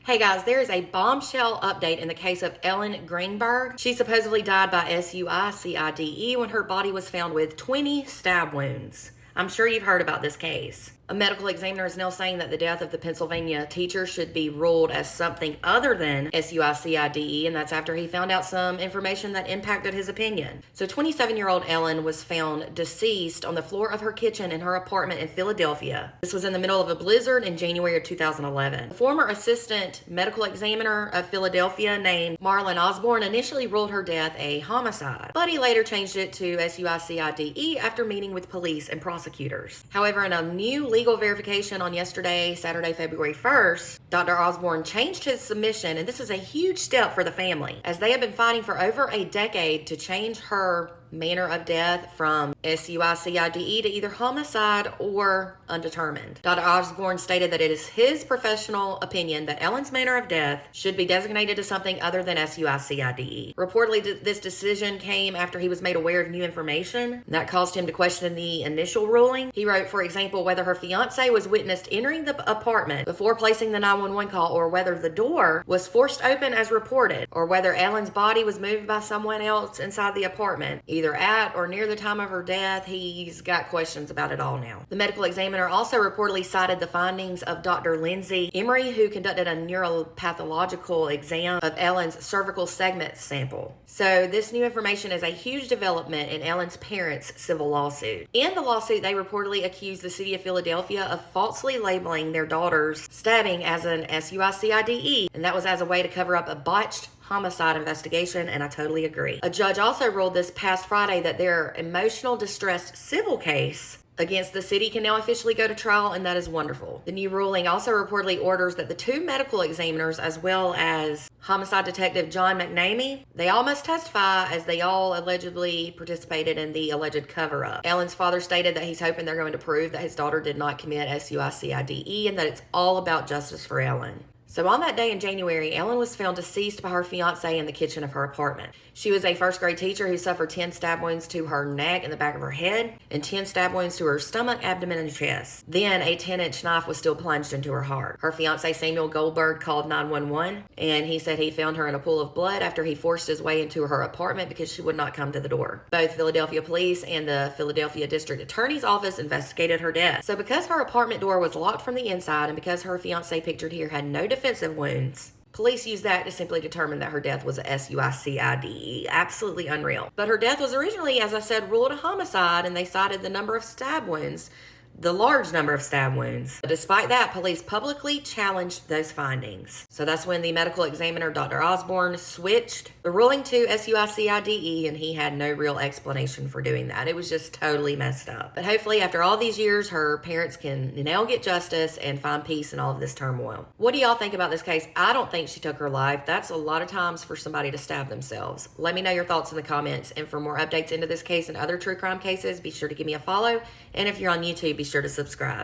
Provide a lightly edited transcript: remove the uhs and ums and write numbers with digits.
Hey guys, there is a bombshell update in the case of Ellen Greenberg. She supposedly died by suicide when her body was found with 20 stab wounds. I'm sure you've heard about this case. A medical examiner is now saying that the death of the Pennsylvania teacher should be ruled as something other than suicide, and that's after he found out some information that impacted his opinion. So 27-year-old Ellen was found deceased on the floor of her kitchen in her apartment in Philadelphia. This was in the middle of a blizzard in January of 2011. The former assistant medical examiner of Philadelphia named Marlon Osborne initially ruled her death a homicide, but he later changed it to suicide after meeting with police and prosecutors. However, in a new legal verification on Saturday, February 1st, Dr. Osborne changed his submission, and this is a huge step for the family, as they have been fighting for over a decade to change her manner of death from suicide to either homicide or undetermined. Dr. Osborne stated that it is his professional opinion that Ellen's manner of death should be designated as something other than suicide. Reportedly, this decision came after he was made aware of new information that caused him to question the initial ruling. He wrote, for example, whether her fiance was witnessed entering the apartment before placing the 911 call, or whether the door was forced open as reported, or whether Ellen's body was moved by someone else inside the apartment, either at or near the time of her death. He's got questions about it all now. The medical examiner also reportedly cited the findings of Dr. Lindsay Emery, who conducted a neuropathological exam of Ellen's cervical segment sample. So this new information is a huge development in Ellen's parents' civil lawsuit. In the lawsuit, they reportedly accused the city of Philadelphia of falsely labeling their daughter's stabbing as an suicide, and that was as a way to cover up a botched homicide investigation, and I totally agree. A judge also ruled this past Friday that their emotional distress civil case against the city can now officially go to trial, and that is wonderful. The new ruling also reportedly orders that the two medical examiners, as well as homicide detective John McNamee, they all must testify, as they all allegedly participated in the alleged cover-up. Ellen's father stated that he's hoping they're going to prove that his daughter did not commit suicide and that it's all about justice for Ellen. So on that day in January, Ellen was found deceased by her fiance in the kitchen of her apartment. She was a first grade teacher who suffered 10 stab wounds to her neck and the back of her head, and 10 stab wounds to her stomach, abdomen, and chest. Then a 10-inch knife was still plunged into her heart. Her fiance Samuel Goldberg called 911, and he said he found her in a pool of blood after he forced his way into her apartment because she would not come to the door. Both Philadelphia police and the Philadelphia District Attorney's Office investigated her death. So because her apartment door was locked from the inside, and because her fiance pictured here had no defensive wounds, police used that to simply determine that her death was a suicide. Absolutely unreal. But her death was originally, as I said, ruled a homicide, and they cited the number of stab wounds, the large number of stab wounds. But despite that, police publicly challenged those findings. So that's when the medical examiner, Dr. Osborne, switched the ruling to suicide, and he had no real explanation for doing that. It was just totally messed up. But hopefully, after all these years, her parents can now get justice and find peace in all of this turmoil. What do y'all think about this case? I don't think she took her life. That's a lot of times for somebody to stab themselves. Let me know your thoughts in the comments. And for more updates into this case and other true crime cases, be sure to give me a follow. And if you're on YouTube, be sure to subscribe.